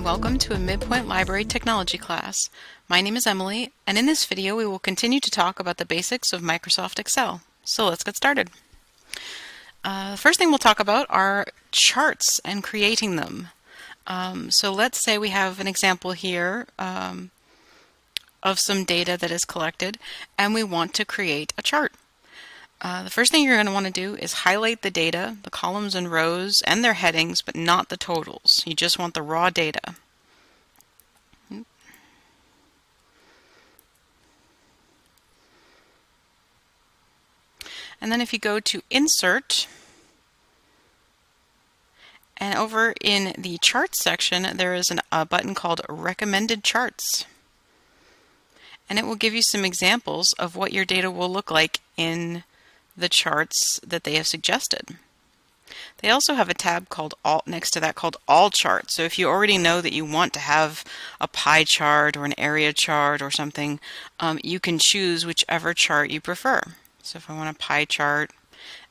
and welcome to a Midpoint Library Technology class. My name is Emily, and in this video we will continue to talk about the basics of Microsoft Excel. So let's get started. The first thing we'll talk about are charts and creating them. So let's say we have an example here of some data that is collected, and we want to create a chart. The first thing you're going to want to do is highlight the data, the columns and rows, and their headings, but not the totals. You just want the raw data. And then if you go to Insert, and over in the Charts section, there is a button called Recommended Charts. And it will give you some examples of what your data will look like in the charts that they have suggested. They also have a tab called next to that called All Charts. So if you already know that you want to have a pie chart or an area chart or something, you can choose whichever chart you prefer. So if I want a pie chart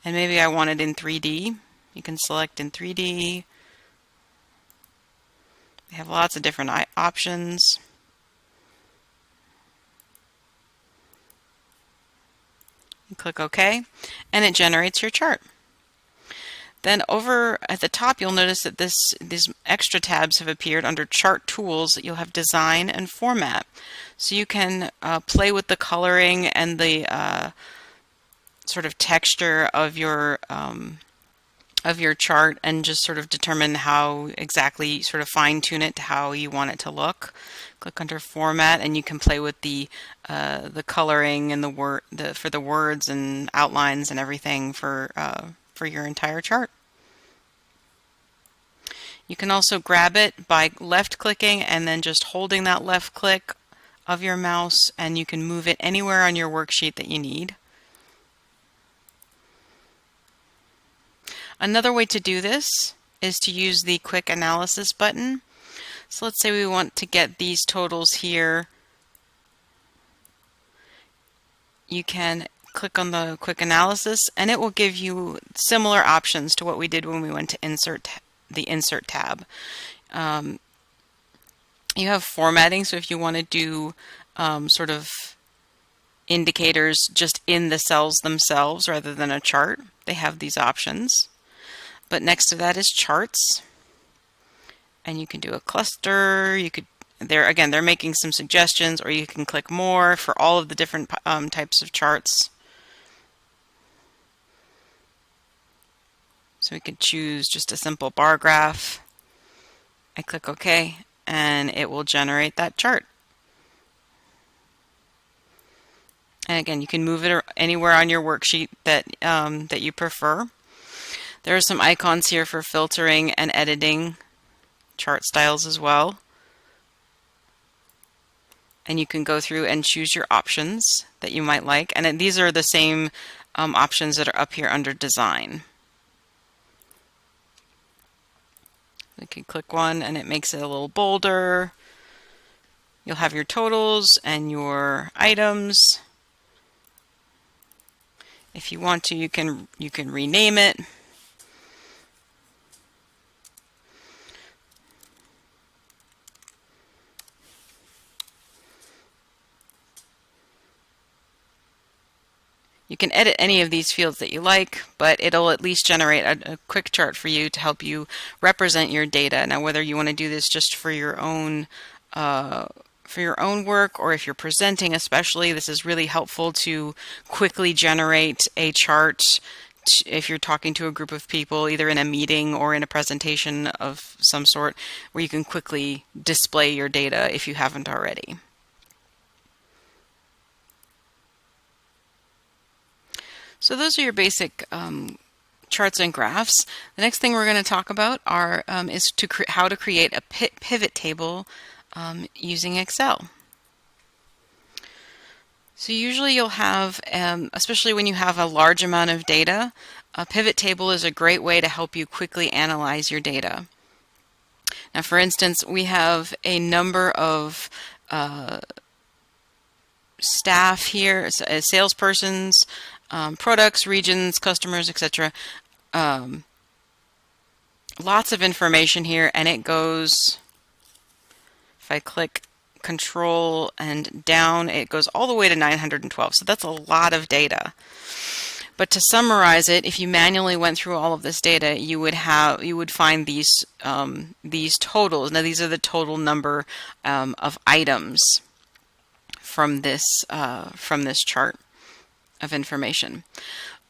and maybe I want it in 3D, you can select in 3D. They have lots of different options. You click OK, and it generates your chart. Then over at the top, you'll notice that these extra tabs have appeared under Chart Tools. You'll have Design and Format. So you can play with the coloring and the sort of texture of your chart and just sort of determine how exactly sort of fine-tune it to how you want it to look. Click under Format, and you can play with the coloring and for the words and outlines and everything for your entire chart. You can also grab it by left-clicking and then just holding that left click of your mouse, and you can move it anywhere on your worksheet that you need. Another way to do this is to use the Quick Analysis button. So let's say we want to get these totals here. You can click on the Quick Analysis, and it will give you similar options to what we did when we went to the Insert tab. You have formatting, so if you want to do sort of indicators just in the cells themselves rather than a chart, they have these options. But next to that is Charts, and you can do a cluster. You could they're making some suggestions, or you can click more for all of the different types of charts. So we could choose just a simple bar graph. I click OK, and it will generate that chart. And again, you can move it anywhere on your worksheet that you prefer. There are some icons here for filtering and editing chart styles as well. And you can go through and choose your options that you might like. And these are the same options that are up here under Design. You can click one and it makes it a little bolder. You'll have your totals and your items. If you want to, you can rename it. You can edit any of these fields that you like, but it'll at least generate a quick chart for you to help you represent your data. Now, whether you want to do this just for your own work, or if you're presenting especially, this is really helpful to quickly generate a chart if you're talking to a group of people, either in a meeting or in a presentation of some sort, where you can quickly display your data if you haven't already. So those are your basic charts and graphs. The next thing we're going to talk about is how to create a pivot table using Excel. So usually you'll have, especially when you have a large amount of data, a pivot table is a great way to help you quickly analyze your data. Now, for instance, we have a number of staff here, salespersons, products, regions, customers, etc. Lots of information here, and it goes If I click Control and down, it goes all the way to 912. So that's a lot of data. But to summarize it, if you manually went through all of this data, you would find these totals. Now these are the total number of items from this chart of information.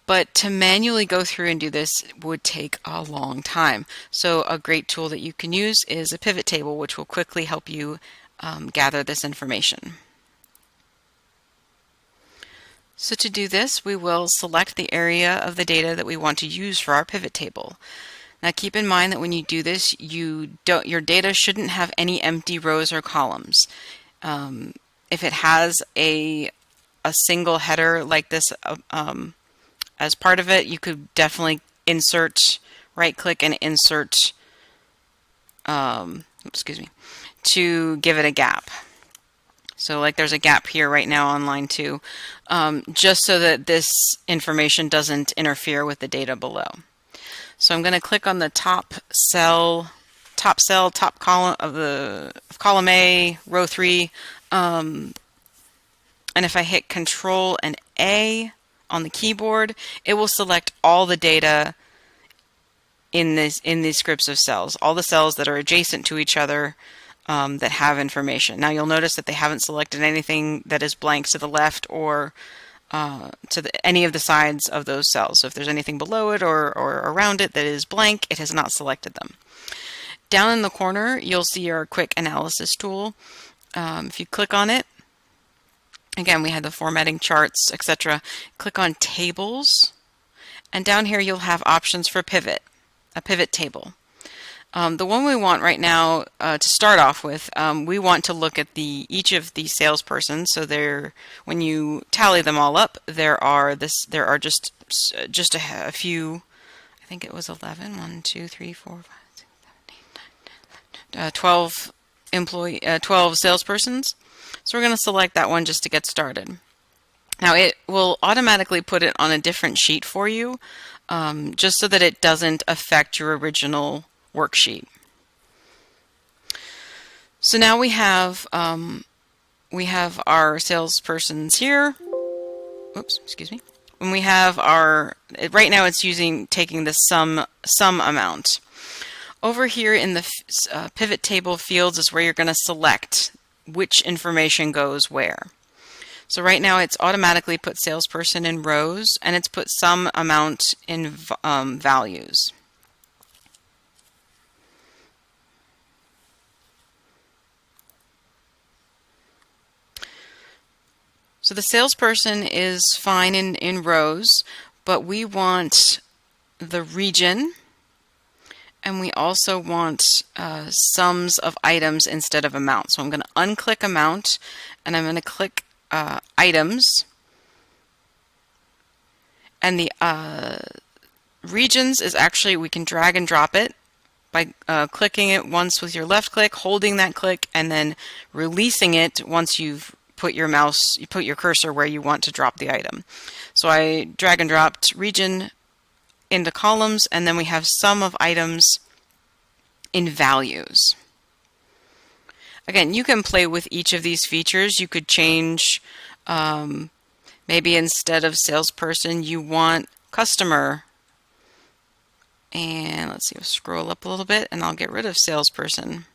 But to manually go through and do this would take a long time. So a great tool that you can use is a pivot table, which will quickly help you gather this information. So to do this, we will select the area of the data that we want to use for our pivot table. Now keep in mind that when you do this, your data shouldn't have any empty rows or columns. If it has a single header like this as part of it, you could definitely right-click and insert, to give it a gap. So like there's a gap here right now on line 2, just so that this information doesn't interfere with the data below. So I'm going to click on the top column of column A, row 3, and if I hit Control and A on the keyboard, it will select all the data in these groups of cells, all the cells that are adjacent to each other that have information. Now you'll notice that they haven't selected anything that is blank to the left or to any of the sides of those cells. So if there's anything below it or around it that is blank, it has not selected them. Down in the corner, you'll see our quick analysis tool. If you click on it, again, we had the formatting, charts, etc. Click on tables, and down here you'll have options for pivot, a pivot table. The one we want right now to start off with, we want to look at each of the salespersons. So when you tally them all up, there are just a few. I think it was 11. 1, 2, 3, 4, 5, 6, 7, 8, 9, 12 12 salespersons. So we're going to select that one just to get started. Now it will automatically put it on a different sheet for you, just so that it doesn't affect your original worksheet. So now we have our salespersons here. Oops, excuse me. And we have right now it's taking the sum amount. Over here in the pivot table fields is where you're going to select which information goes where. So right now it's automatically put salesperson in rows, and it's put some amount in values. So the salesperson is fine in rows, but we want the region, and we also want sums of items instead of amount. So I'm going to unclick amount, and I'm going to click items, and the regions is actually, we can drag and drop it by clicking it once with your left click, holding that click, and then releasing it once you've put your cursor where you want to drop the item. So I drag and dropped region into columns, and then we have sum of items in values. Again, you can play with each of these features. You could change, maybe instead of salesperson, you want customer. And let's see, I'll scroll up a little bit and I'll get rid of salesperson.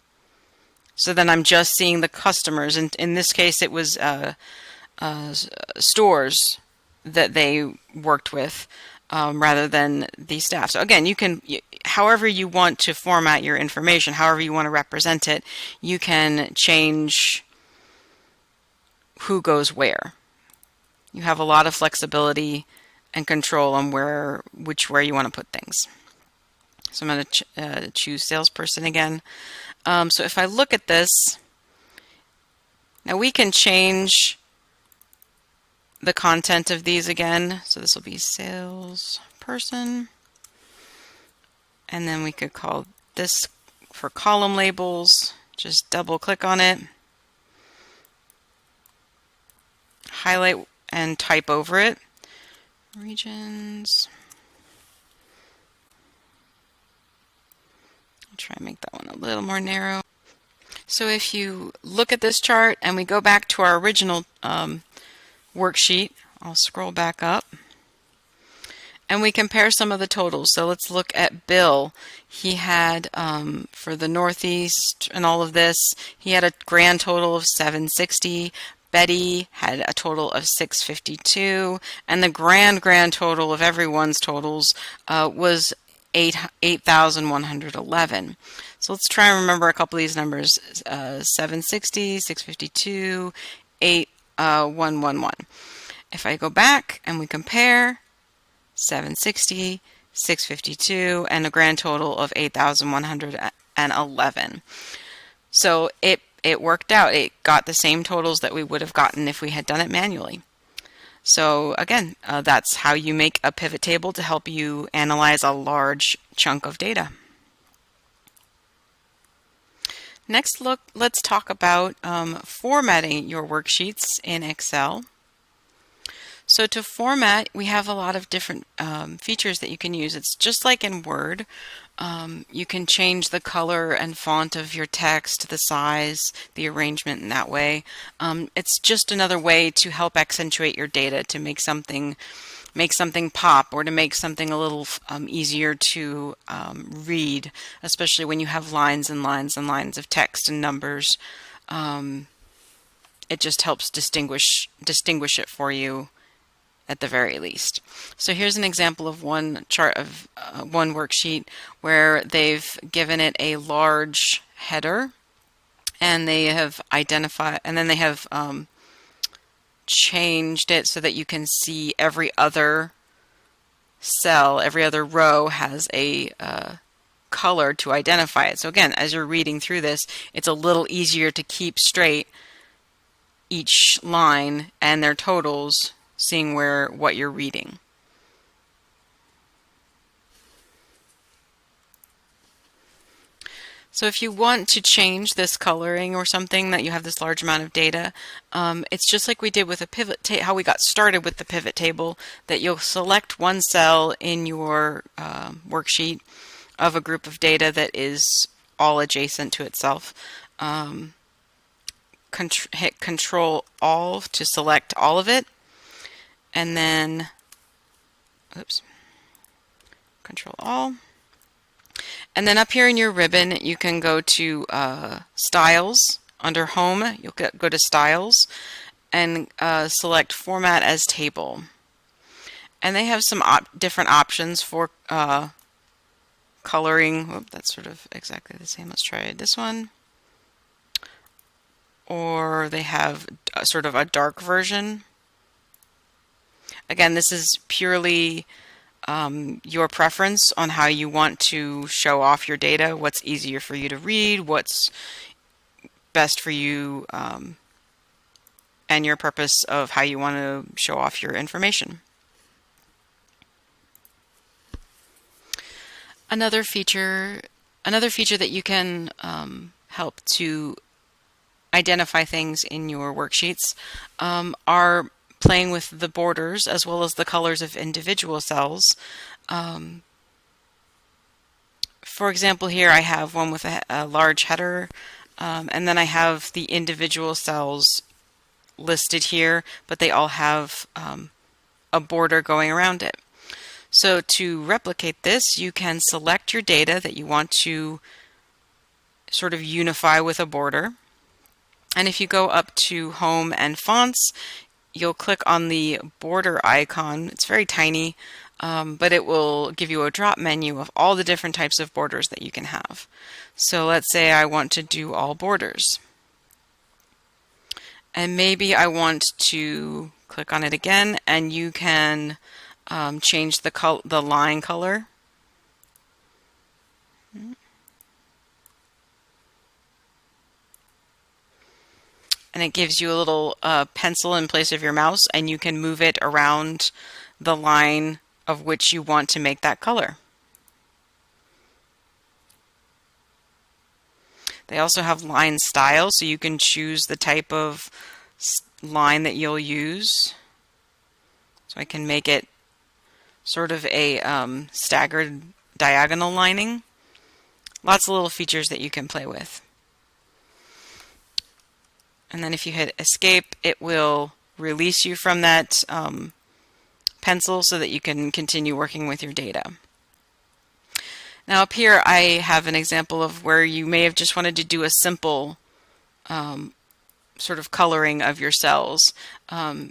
So then I'm just seeing the customers. And in this case, it was stores that they worked with rather than the staff. So again, you can, however you want to format your information, however you want to represent it, you can change who goes where. You have a lot of flexibility and control on where you want to put things. So I'm going to choose salesperson again. So if I look at this, now we can change the content of these again. So this will be salesperson. And then we could call this for column labels. Just double click on it, highlight and type over it. Regions. Try and make that one a little more narrow. So if you look at this chart and we go back to our original worksheet, I'll scroll back up, and we compare some of the totals. So let's look at Bill. He had, for the Northeast and all of this, he had a grand total of 760. Betty had a total of 652, and the grand total of everyone's totals was 8,111. So let's try and remember a couple of these numbers. 760, 652, 8111. If I go back and we compare 760, 652, and a grand total of 8,111. So it worked out. It got the same totals that we would have gotten if we had done it manually. So again, that's how you make a pivot table to help you analyze a large chunk of data. Next, let's talk about formatting your worksheets in Excel. So to format, we have a lot of different features that you can use. It's just like in Word. You can change the color and font of your text, the size, the arrangement in that way. It's just another way to help accentuate your data, to make something pop, or to make something a little easier to read, especially when you have lines and lines and lines of text and numbers. It just helps distinguish it for you at the very least. So here's an example of one chart of one worksheet where they've given it a large header, and they have identified, and then they have changed it so that you can see every other cell, every other row has a color to identify it. So again, as you're reading through this, it's a little easier to keep straight each line and their totals, seeing what you're reading. So if you want to change this coloring or something, that you have this large amount of data, it's just like we did with a pivot table, how we got started with the pivot table, that you'll select one cell in your worksheet of a group of data that is all adjacent to itself. Hit Control All to select all of it, and then Control All. And then up here in your ribbon, you can go to Styles. Under Home, you'll go to Styles and select Format as Table. And they have some different options for coloring. Whoop, that's sort of exactly the same. Let's try this one. Or they have sort of a dark version. Again, this is purely your preference on how you want to show off your data, what's easier for you to read, what's best for you, and your purpose of how you want to show off your information. Another feature that you can help to identify things in your worksheets are playing with the borders as well as the colors of individual cells. For example, here I have one with a large header, and then I have the individual cells listed here, but they all have a border going around it. So to replicate this, you can select your data that you want to sort of unify with a border. And if you go up to Home and Fonts, you'll click on the border icon. It's very tiny, but it will give you a drop menu of all the different types of borders that you can have. So let's say I want to do all borders. And maybe I want to click on it again, and you can change the line color. And it gives you a little pencil in place of your mouse, and you can move it around the line of which you want to make that color. They also have line style, so you can choose the type of line that you'll use. So I can make it sort of a staggered diagonal lining. Lots of little features that you can play with. And then if you hit escape, it will release you from that pencil so that you can continue working with your data. Now up here I have an example of where you may have just wanted to do a simple sort of coloring of your cells.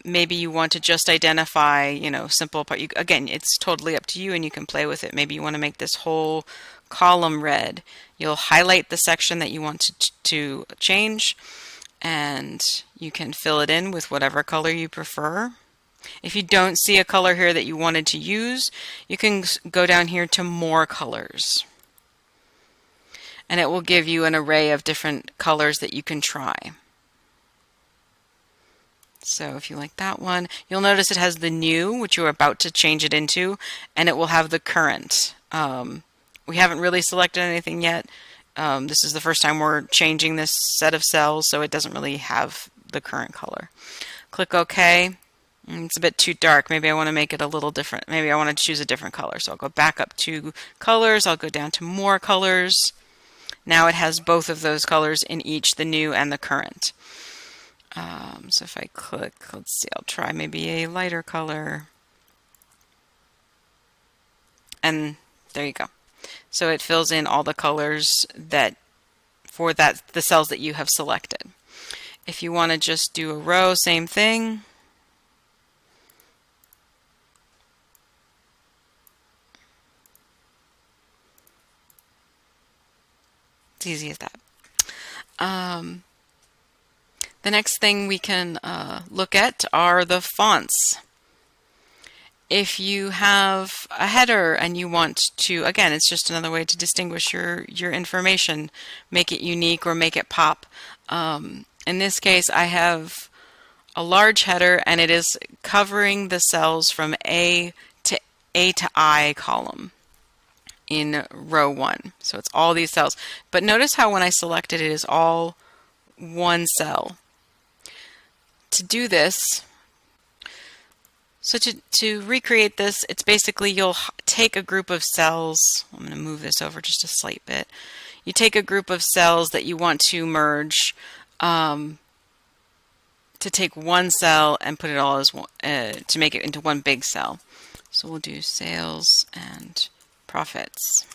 Maybe you want to just identify, simple part. Again, it's totally up to you and you can play with it. Maybe you want to make this whole column red. You'll highlight the section that you want to change, and you can fill it in with whatever color you prefer. If you don't see a color here that you wanted to use, you can go down here to more colors. And it will give you an array of different colors that you can try. So if you like that one, you'll notice it has the new, which you're about to change it into, and it will have the current. We haven't really selected anything yet. This is the first time we're changing this set of cells, so it doesn't really have the current color. Click OK. It's a bit too dark. Maybe I want to make it a little different. Maybe I want to choose a different color. So I'll go back up to colors. I'll go down to more colors. Now it has both of those colors in each, the new and the current. So if I click, let's see, I'll try maybe a lighter color. And there you go. So it fills in all the colors for the cells that you have selected. If you want to just do a row, same thing. It's easy as that. The next thing we can look at are the fonts. If you have a header and you want to, again, it's just another way to distinguish your information, make it unique or make it pop. In this case, I have a large header and it is covering the cells from A to I column in row 1. So it's all these cells. But notice how when I select it, it is all one cell. To do this, so to recreate this, it's basically you'll take a group of cells. I'm going to move this over just a slight bit. You take a group of cells that you want to merge, to take one cell and put it all as one, to make it into one big cell. So we'll do sales and profits.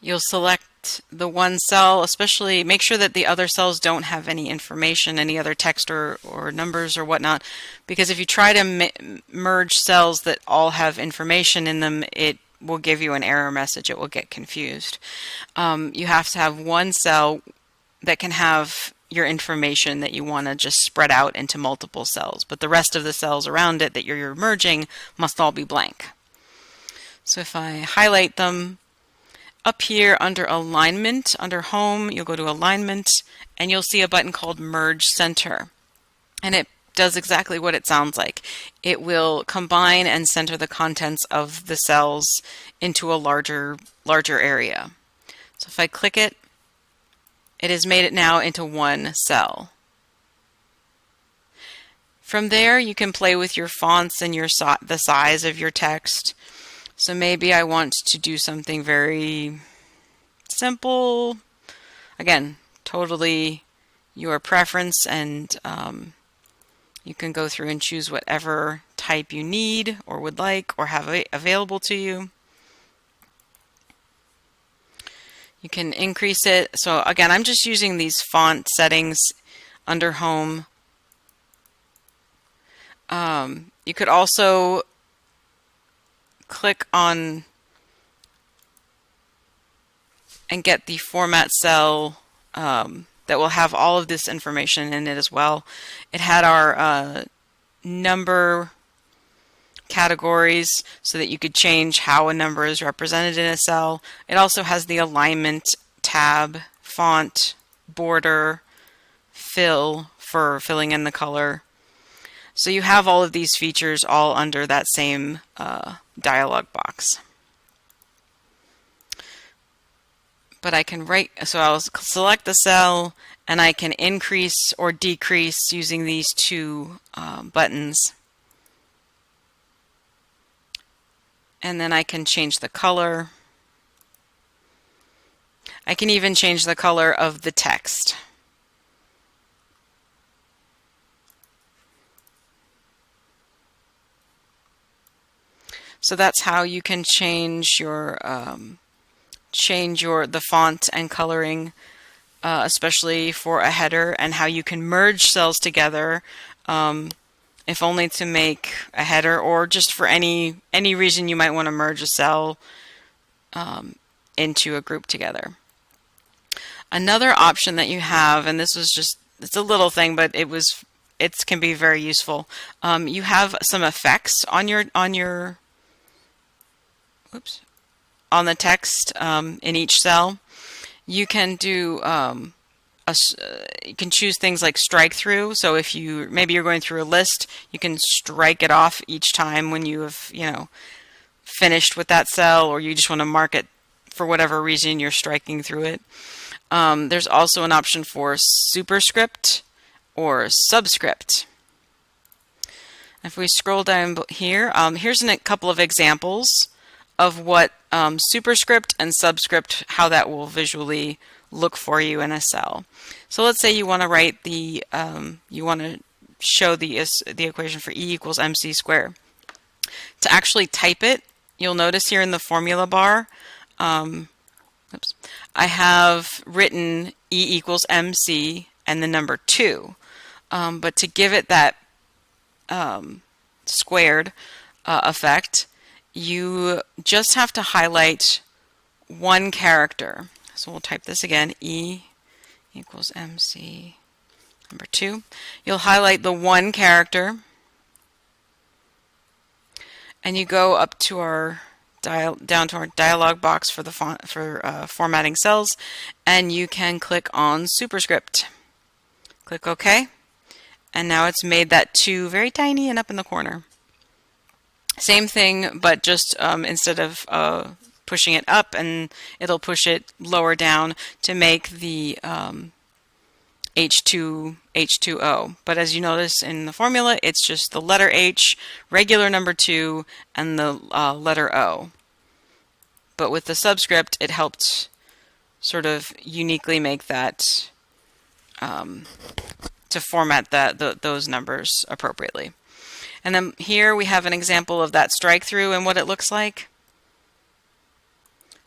You'll select the one cell, especially make sure that the other cells don't have any information, any other text or numbers or whatnot, because if you try to merge cells that all have information in them, it will give you an error message. It will get confused. You have to have one cell that can have your information that you want to just spread out into multiple cells, but the rest of the cells around it that you're merging must all be blank. So if I highlight them, up here under alignment, under home, you'll go to alignment and you'll see a button called merge center. And it does exactly what it sounds like. It will combine and center the contents of the cells into a larger area. So if I click it, it has made it now into one cell. From there, you can play with your fonts and the size of your text. So maybe I want to do something very simple. Again, totally your preference, and you can go through and choose whatever type you need or would like or have available to you. You can increase it. So again, I'm just using these font settings under home. You could also click on and get the format cell that will have all of this information in it as well. It had our number categories so that you could change how a number is represented in a cell. It also has the alignment tab, font, border, fill for filling in the color. So you have all of these features all under that same dialog box. But I can so I'll select the cell and I can increase or decrease using these two buttons. And then I can change the color. I can even change the color of the text. So that's how you can change the font and coloring, especially for a header, and how you can merge cells together, if only to make a header, or just for any reason you might want to merge a cell into a group together. Another option that you have, and it's a little thing, but it can be very useful. You have some effects on the text in each cell. You can do you can choose things like strike through. So if maybe you're going through a list, you can strike it off each time when you have finished with that cell, or you just want to mark it for whatever reason you're striking through it. There's also an option for superscript or subscript. If we scroll down here, here's a couple of examples of what superscript and subscript, how that will visually look for you in a cell. So let's say you want to write you want to show the equation for E equals mc squared. To actually type it, you'll notice here in the formula bar, I have written E equals mc and the number 2. But to give it that squared effect, you just have to highlight one character. So we'll type this again, E equals mc number 2. You'll highlight the one character, and you go up to down to our dialog box for the font for formatting cells, and you can click on superscript. Click OK, and now it's made that 2 very tiny and up in the corner. Same thing, but just instead of pushing it up, and it'll push it lower down to make the H2O. But as you notice in the formula, it's just the letter H, regular number 2, and the letter O. But with the subscript, it helped sort of uniquely make that to format those numbers appropriately. And then here we have an example of that strike through and what it looks like.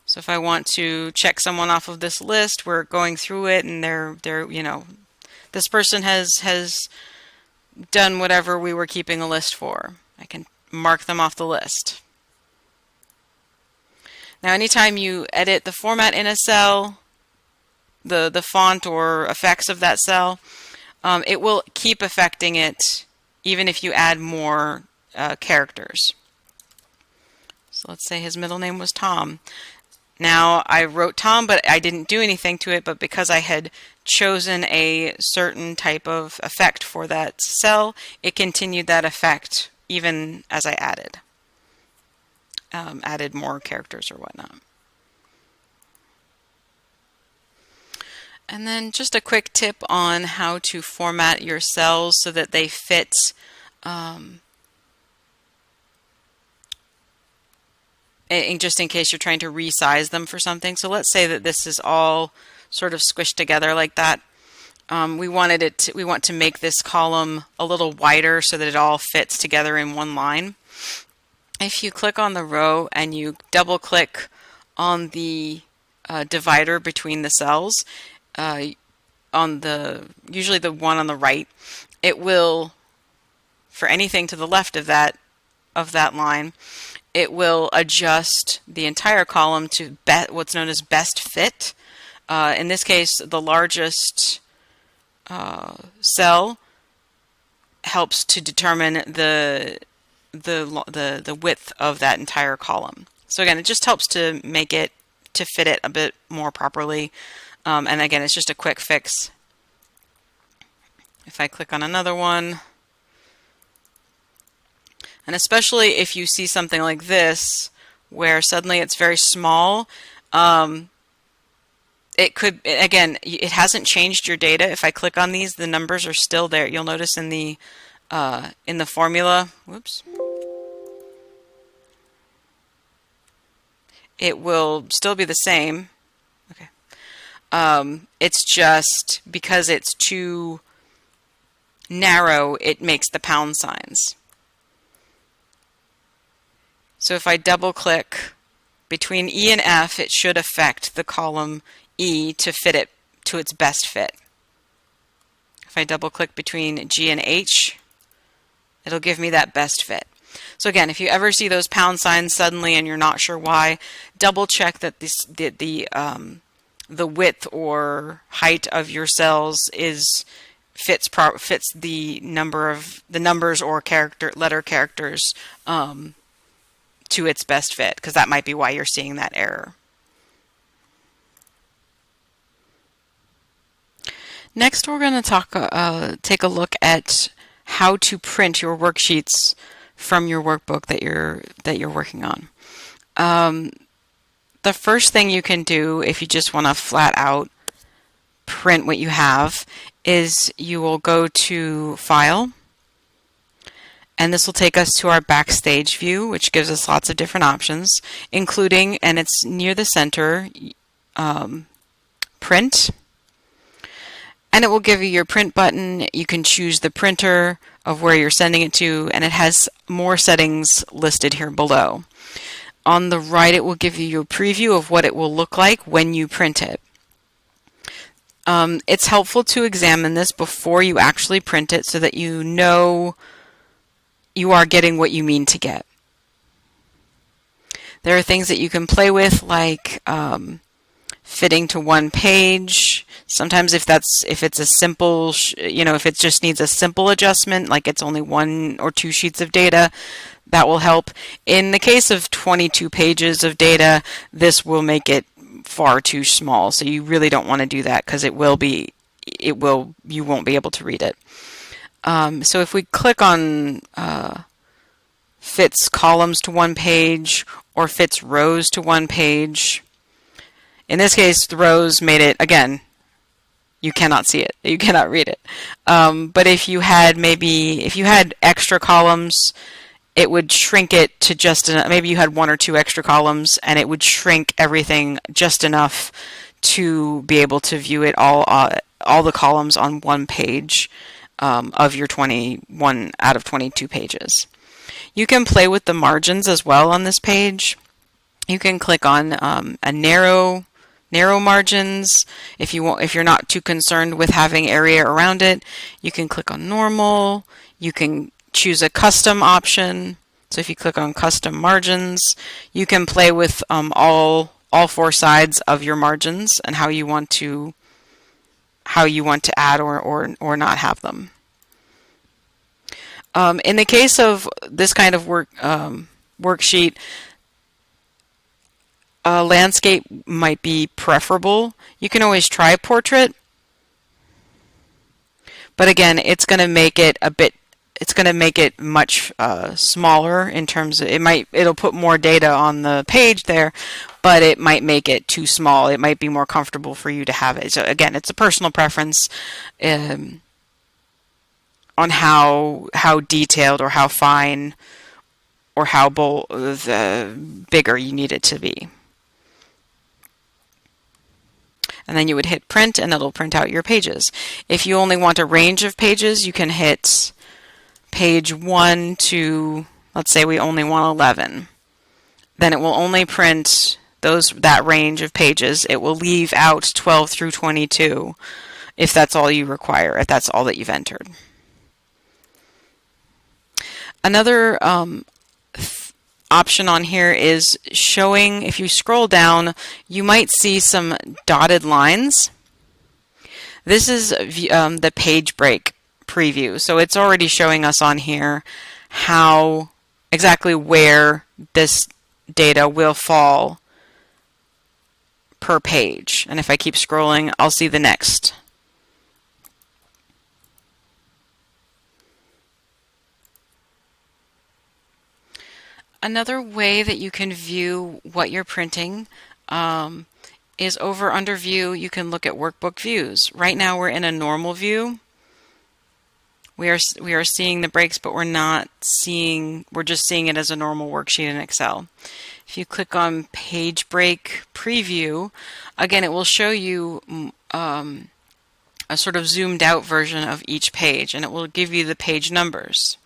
So if I want to check someone off of this list, we're going through it, and they're this person has done whatever we were keeping a list for. I can mark them off the list. Now anytime you edit the format in a cell, the font or effects of that cell, it will keep affecting it even if you add more characters. So let's say his middle name was Tom. Now I wrote Tom, but I didn't do anything to it, but because I had chosen a certain type of effect for that cell, it continued that effect even as I added more characters or whatnot. And then just a quick tip on how to format your cells so that they fit just in case you're trying to resize them for something. So let's say that this is all sort of squished together like that. We want to make this column a little wider so that it all fits together in one line. If you click on the row and you double click on the divider between the cells, usually the one on the right, it will, for anything to the left of that line, it will adjust the entire column to what's known as best fit. In this case, the largest cell helps to determine the width of that entire column. So again, it just helps to make it to fit it a bit more properly. And again, it's just a quick fix. If I click on another one, and especially if you see something like this, where suddenly it's very small, it hasn't changed your data. If I click on these, the numbers are still there. You'll notice in the formula, whoops, it will still be the same. Okay. It's just because it's too narrow, it makes the pound signs. So if I double click between E and F, it should affect the column E to fit it to its best fit. If I double click between G and H, it'll give me that best fit. So again, if you ever see those pound signs suddenly and you're not sure why, double check that the width or height of your cells fits the numbers or letter characters to its best fit, because that might be why you're seeing that error. Next, we're going to take a look at how to print your worksheets from your workbook that you're working on. The first thing you can do if you just want to flat out print what you have is you will go to File, and this will take us to our Backstage view, which gives us lots of different options, including, and it's near the center, Print. And it will give you your print button. You can choose the printer of where you're sending it to, and it has more settings listed here below. On the right, it will give you your preview of what it will look like when you print it. It's helpful to examine this before you actually print it so that you know you are getting what you mean to get. There are things that you can play with, like fitting to one page. Sometimes if it's a simple, if it just needs a simple adjustment, like it's only 1 or 2 sheets of data, that will help. In the case of 22 pages of data, this will make it far too small. So you really don't want to do that, because you won't be able to read it. So if we click on fits columns to one page or fits rows to one page, in this case, the rows made it, again, you cannot see it. You cannot read it. But if you had extra columns, it would shrink it to just enough. Maybe you had 1 or 2 extra columns, and it would shrink everything just enough to be able to view it all the columns on one page of your 21 out of 22 pages. You can play with the margins as well on this page. You can click on a narrow margins. If you're not too concerned with having area around it, you can click on normal. You can choose a custom option. So if you click on custom margins, you can play with all 4 sides of your margins and how you want to add or not have them. In the case of this kind of worksheet, landscape might be preferable. You can always try portrait, but again, it's going to make it much smaller in terms of it'll put more data on the page there, but it might make it too small. It might be more comfortable for you to have it. So again, it's a personal preference on how detailed or how fine or how bigger you need it to be. And then you would hit print, and it'll print out your pages. If you only want a range of pages, you can hit page 1 to, let's say we only want 11. Then it will only print that range of pages. It will leave out 12 through 22 if that's all you require, if that's all that you've entered. Another option on here is showing, if you scroll down, you might see some dotted lines. This is the page break preview. So it's already showing us on here exactly where this data will fall per page. And if I keep scrolling, I'll see the next. Another way that you can view what you're printing is under View. You can look at Workbook Views. Right now we're in a normal view. We are seeing the breaks, but we're just seeing it as a normal worksheet in Excel. If you click on Page Break Preview, again, it will show you a sort of zoomed out version of each page, and it will give you the page numbers.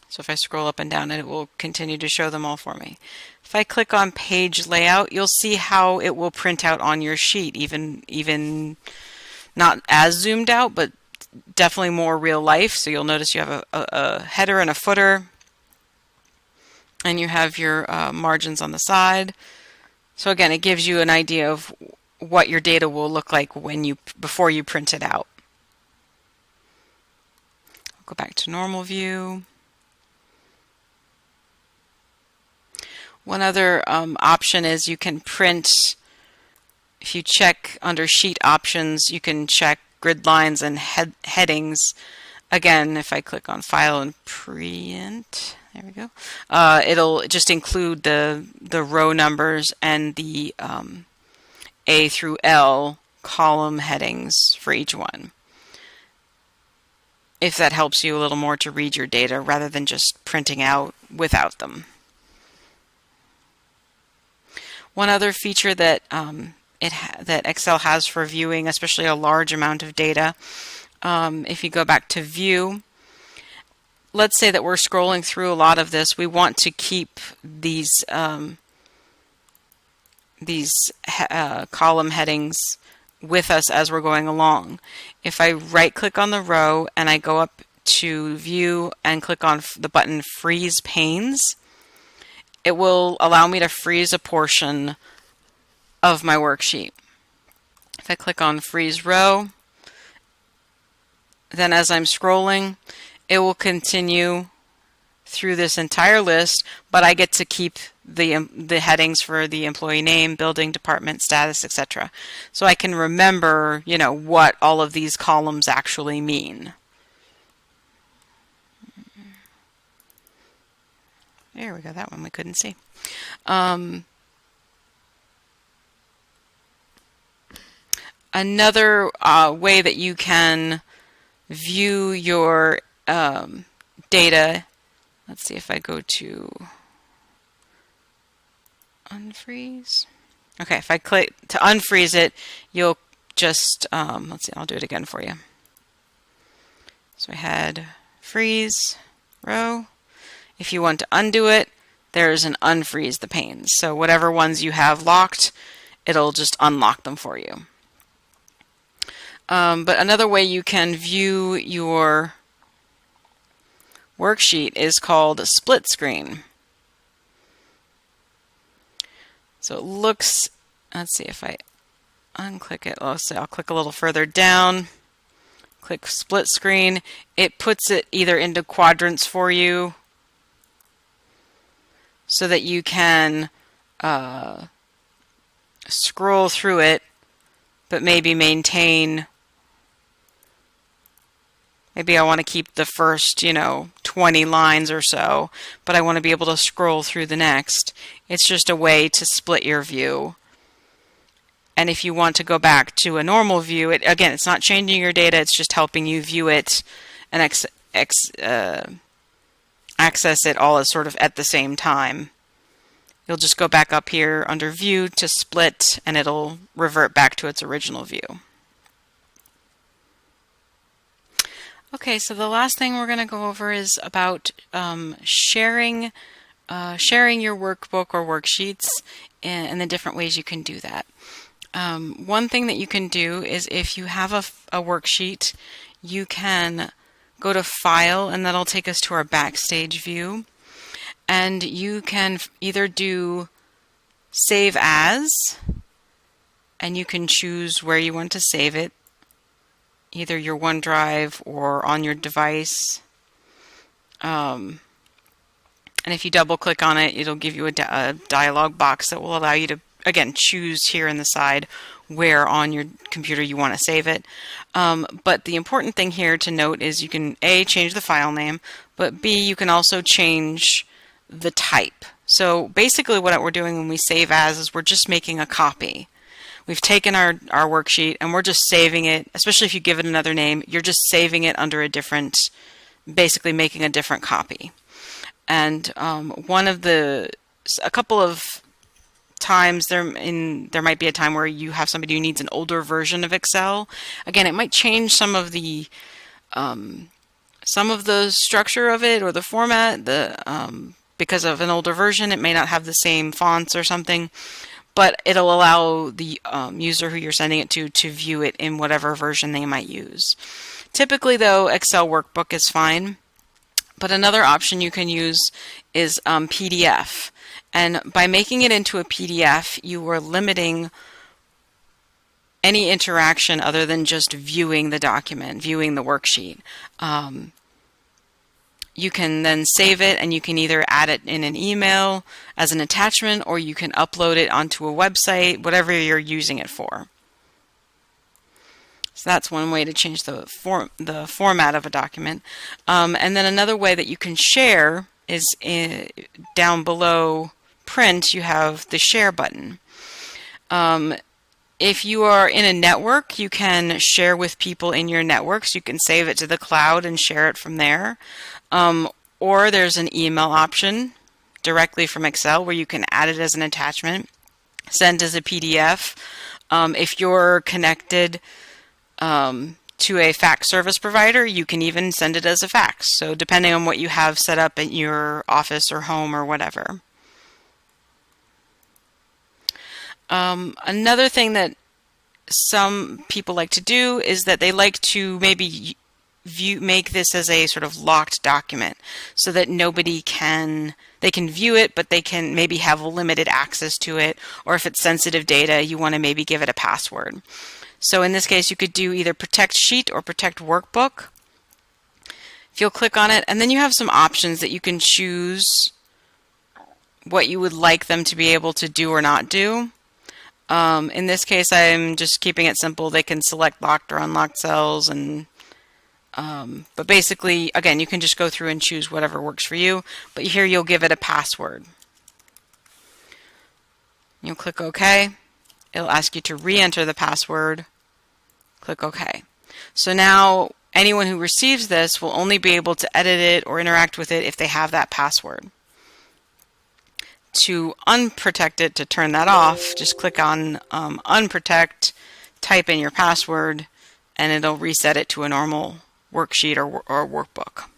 So if I scroll up and down, it will continue to show them all for me. If I click on Page Layout, you'll see how it will print out on your sheet, even not as zoomed out, but definitely more real life. So you'll notice you have a header and a footer, and you have your margins on the side. So again, it gives you an idea of what your data will look like before you print it out. I'll go back to normal view. One other option is you can print, if you check under sheet options, you can check grid lines and headings. Again, if I click on File and Print, there we go, it'll just include the row numbers and the A through L column headings for each one, if that helps you a little more to read your data rather than just printing out without them. One other feature that that Excel has for viewing, especially a large amount of data, if you go back to View, let's say that we're scrolling through a lot of this. We want to keep these column headings with us as we're going along. If I right-click on the row and I go up to View and click on the button Freeze Panes, it will allow me to freeze a portion of my worksheet. If I click on Freeze Row, then as I'm scrolling, it will continue through this entire list, but I get to keep the headings for the employee name, building, department, status, etc. So I can remember, what all of these columns actually mean. There we go, that one we couldn't see. Another way that you can view your data, let's see if I go to unfreeze. Okay, if I click to unfreeze it, you'll just, let's see, I'll do it again for you. So I had freeze row. If you want to undo it, there's an unfreeze the panes. So whatever ones you have locked, it'll just unlock them for you. But another way you can view your worksheet is called a split screen. So it looks, let's see if I unclick it. Let's see, I'll click a little further down, click split screen. It puts it either into quadrants for you so that you can scroll through it, but maybe maintain. Maybe I want to keep the first, 20 lines or so, but I want to be able to scroll through the next. It's just a way to split your view. And if you want to go back to a normal view, again, it's not changing your data, it's just helping you view it and access it all as sort of at the same time. You'll just go back up here under View to Split, and it'll revert back to its original view. Okay, so the last thing we're going to go over is about sharing your workbook or worksheets and the different ways you can do that. One thing that you can do is if you have a worksheet, you can go to File, and that'll take us to our Backstage view. And you can either do Save As, and you can choose where you want to save it, either your OneDrive or on your device. And if you double click on it, it'll give you a dialog box that will allow you to, again, choose here in the side where on your computer you want to save it. But the important thing here to note is you can A, change the file name, but B, you can also change the type. So basically what we're doing when we save as is we're just making a copy. We've taken our worksheet and we're just saving it, especially if you give it another name, you're just saving it under a different, basically making a different copy. And a couple of times there might be a time where you have somebody who needs an older version of Excel. Again, it might change some of the structure of it or the format. Because of an older version, it may not have the same fonts or something, but it'll allow the user who you're sending it to view it in whatever version they might use. Typically, though, Excel workbook is fine. But another option you can use is PDF. And by making it into a PDF, you are limiting any interaction other than just viewing the document, viewing the worksheet. You can then save it, and you can either add it in an email as an attachment, or you can upload it onto a website, whatever you're using it for. So that's one way to change the format of a document. And then another way that you can share is down below print, you have the share button. If you are in a network, you can share with people in your network, so you can save it to the cloud and share it from there. Or there's an email option directly from Excel where you can add it as an attachment, send as a PDF. If you're connected to a fax service provider, you can even send it as a fax. So depending on what you have set up at your office or home or whatever. Another thing that some people like to do is that they like to maybe make this as a sort of locked document so that they can view it, but they can maybe have limited access to it, or if it's sensitive data, you want to maybe give it a password. So in this case, you could do either Protect Sheet or Protect Workbook. If you'll click on it, and then you have some options that you can choose what you would like them to be able to do or not do. In this case, I'm just keeping it simple. They can select locked or unlocked cells, and but basically, again, you can just go through and choose whatever works for you. But here you'll give it a password. You'll click OK. It'll ask you to re-enter the password. Click OK. So now anyone who receives this will only be able to edit it or interact with it if they have that password. To unprotect it, to turn that off, just click on Unprotect, type in your password, and it'll reset it to a normal worksheet or workbook.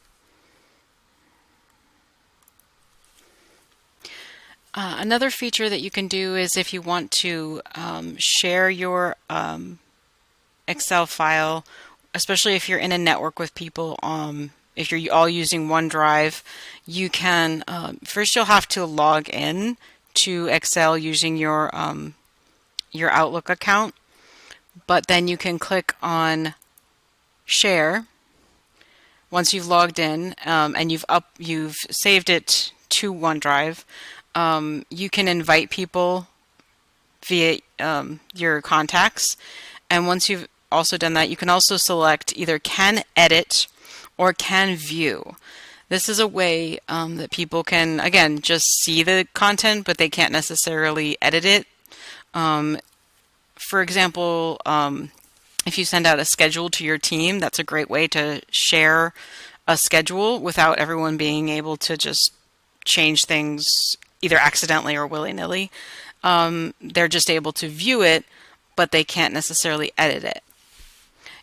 Another feature that you can do is if you want to share your Excel file, especially if you're in a network with people, if you're all using OneDrive, you can, first you'll have to log in to Excel using your Outlook account, but then you can click on Share once you've logged in and you've saved it to OneDrive. You can invite people via your contacts, and once you've also done that, you can also select either Can Edit or Can View. This is a way that people can, again, just see the content, but they can't necessarily edit it. For example, if you send out a schedule to your team, that's a great way to share a schedule without everyone being able to just change things either accidentally or willy-nilly. They're just able to view it, but they can't necessarily edit it.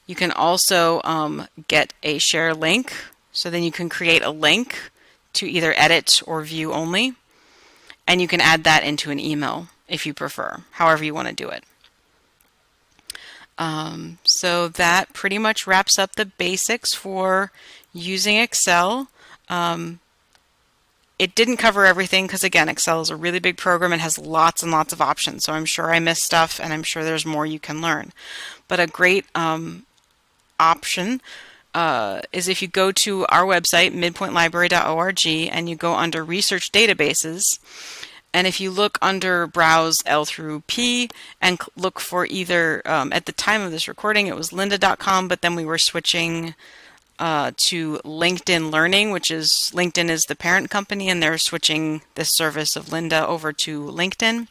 You can also get a share link, so then you can create a link to either edit or view only, and you can add that into an email if you prefer, however you want to do it. So that pretty much wraps up the basics for using Excel. It didn't cover everything because, again, Excel is a really big program and has lots and lots of options, so I'm sure I missed stuff, and I'm sure there's more you can learn. But a great option is if you go to our website, midpointlibrary.org, and you go under Research Databases, and if you look under Browse L through P and look for either, at the time of this recording, it was lynda.com, but then we were switching to LinkedIn Learning, which is, LinkedIn is the parent company, and they're switching this service of Lynda over to LinkedIn.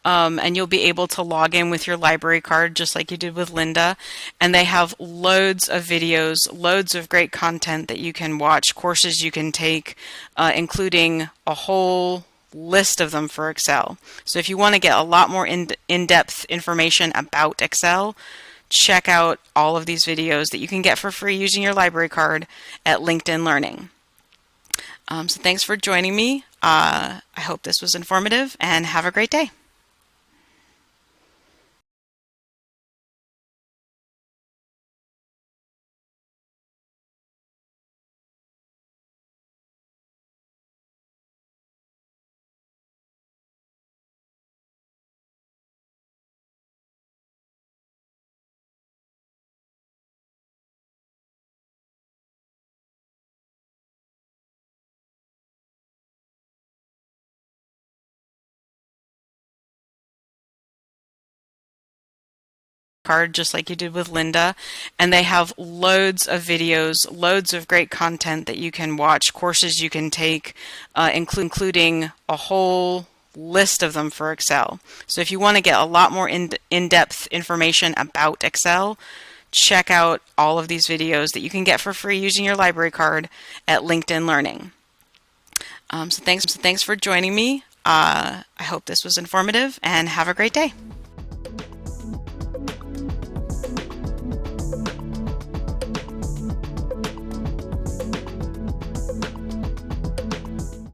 and you'll be able to log in with your library card just like you did with Linda. And they have loads of videos, loads of great content that you can watch, courses you can take, including a whole list of them for Excel. So if you want to get a lot more in-depth information about Excel, check out all of these videos that you can get for free using your library card at LinkedIn Learning. So thanks for joining me. I hope this was informative, and have a great day. Card just like you did with Linda, and they have loads of videos, loads of great content that you can watch, courses you can take, including a whole list of them for Excel. So if you want to get a lot more in-depth information about Excel, check out all of these videos that you can get for free using your library card at LinkedIn Learning. So thanks for joining me. I hope this was informative, and have a great day.